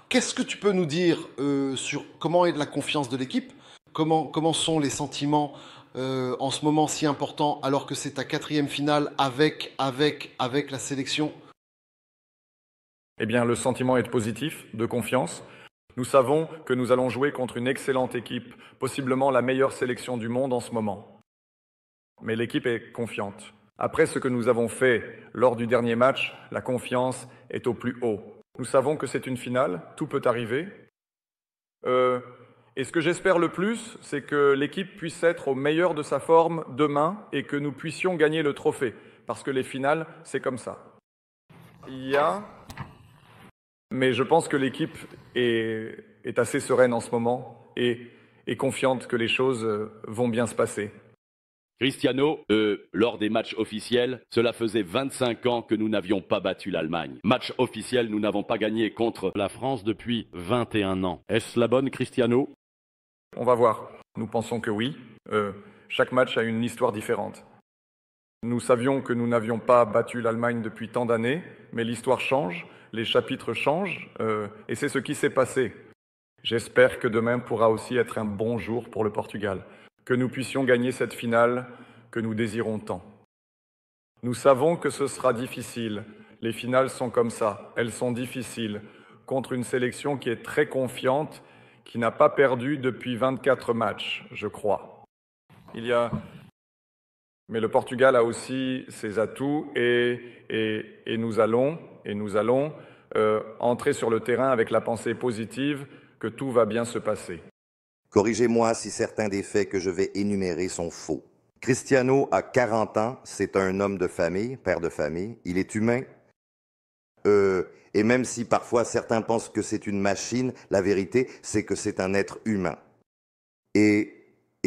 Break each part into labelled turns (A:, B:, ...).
A: Qu'est-ce que tu peux nous dire sur comment est la confiance de l'équipe? Comment sont les sentiments en ce moment si important alors que c'est ta quatrième finale avec la sélection?
B: Eh bien, le sentiment est positif, de confiance. Nous savons que nous allons jouer contre une excellente équipe, possiblement la meilleure sélection du monde en ce moment. Mais l'équipe est confiante. Après ce que nous avons fait lors du dernier match, la confiance est au plus haut. Nous savons que c'est une finale, tout peut arriver. Et ce que j'espère le plus, c'est que l'équipe puisse être au meilleur de sa forme demain et que nous puissions gagner le trophée. Parce que les finales, c'est comme ça. Mais je pense que l'équipe est assez sereine en ce moment et est confiante que les choses vont bien se passer.
C: Cristiano, lors des matchs officiels, cela faisait 25 ans que nous n'avions pas battu l'Allemagne. Match officiel, nous n'avons pas gagné contre la France depuis 21 ans. Est-ce la bonne, Cristiano?
B: On va voir. Nous pensons que oui. Chaque match a une histoire différente. Nous savions que nous n'avions pas battu l'Allemagne depuis tant d'années, mais l'histoire change, les chapitres changent, et c'est ce qui s'est passé. J'espère que demain pourra aussi être un bon jour pour le Portugal, que nous puissions gagner cette finale que nous désirons tant. Nous savons que ce sera difficile. Les finales sont comme ça, elles sont difficiles, contre une sélection qui est très confiante, qui n'a pas perdu depuis 24 matchs, je crois. Mais le Portugal a aussi ses atouts et nous allons entrer sur le terrain avec la pensée positive que tout va bien se passer.
D: Corrigez-moi si certains des faits que je vais énumérer sont faux. Cristiano a 40 ans, c'est un homme de famille, père de famille, il est humain. Et même si parfois certains pensent que c'est une machine, la vérité, c'est que c'est un être humain. Et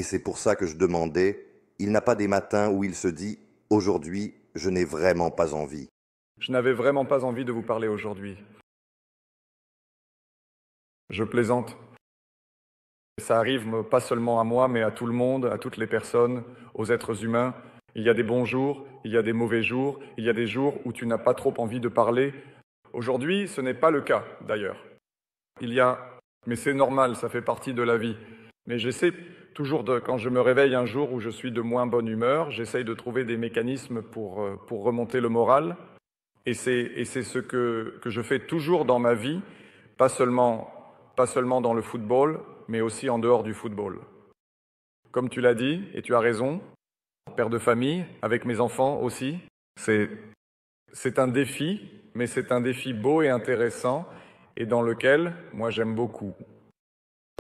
D: c'est pour ça que je demandais, il n'a pas des matins où il se dit « Aujourd'hui, je n'ai vraiment pas envie ».
B: Je n'avais vraiment pas envie de vous parler aujourd'hui. Je plaisante. Ça arrive pas seulement à moi, mais à tout le monde, à toutes les personnes, aux êtres humains. Il y a des bons jours, il y a des mauvais jours, il y a des jours où tu n'as pas trop envie de parler. Aujourd'hui, ce n'est pas le cas, d'ailleurs. Mais c'est normal, ça fait partie de la vie. Mais j'essaie toujours, quand je me réveille un jour où je suis de moins bonne humeur, j'essaye de trouver des mécanismes pour remonter le moral. Et c'est ce que je fais toujours dans ma vie, pas seulement dans le football, mais aussi en dehors du football. Comme tu l'as dit, et tu as raison, père de famille, avec mes enfants aussi, c'est un défi, mais c'est un défi beau et intéressant, et dans lequel, moi, j'aime beaucoup.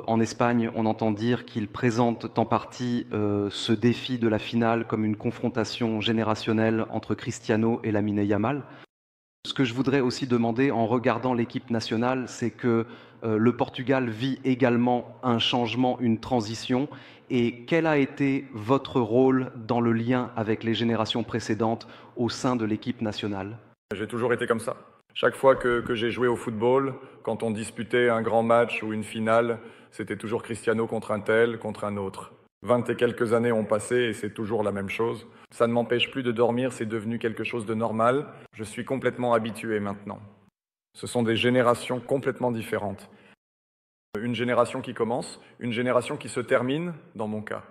E: En Espagne, on entend dire qu'ils présentent en partie ce défi de la finale comme une confrontation générationnelle entre Cristiano et Lamine Yamal. Ce que je voudrais aussi demander en regardant l'équipe nationale, c'est que le Portugal vit également un changement, une transition. Et quel a été votre rôle dans le lien avec les générations précédentes au sein de l'équipe nationale?
B: J'ai toujours été comme ça. Chaque fois que j'ai joué au football, quand on disputait un grand match ou une finale, c'était toujours Cristiano contre un tel, contre un autre. 20 et quelques années ont passé et c'est toujours la même chose. Ça ne m'empêche plus de dormir, c'est devenu quelque chose de normal. Je suis complètement habitué maintenant. Ce sont des générations complètement différentes. Une génération qui commence, une génération qui se termine, dans mon cas.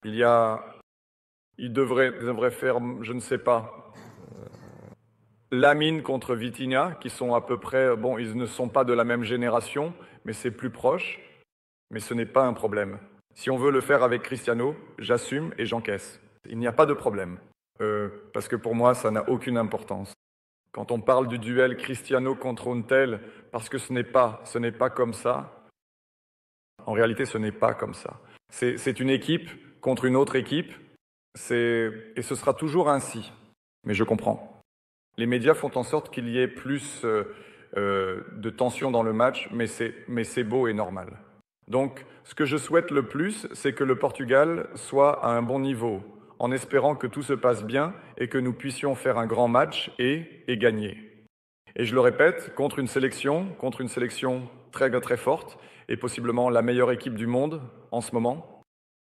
B: Il devrait faire, je ne sais pas, Lamine contre Vitinha, qui sont à peu près, bon, ils ne sont pas de la même génération, mais c'est plus proche. Mais ce n'est pas un problème. Si on veut le faire avec Cristiano, j'assume et j'encaisse. Il n'y a pas de problème. Parce que pour moi, ça n'a aucune importance. Quand on parle du duel Cristiano contre un tel, parce que ce n'est pas comme ça. En réalité, ce n'est pas comme ça. C'est une équipe contre une autre équipe, et ce sera toujours ainsi. Mais je comprends. Les médias font en sorte qu'il y ait plus de tension dans le match, mais c'est beau et normal. Donc, ce que je souhaite le plus, c'est que le Portugal soit à un bon niveau, en espérant que tout se passe bien et que nous puissions faire un grand match et gagner. Et je le répète, contre une sélection très très forte, et possiblement la meilleure équipe du monde en ce moment,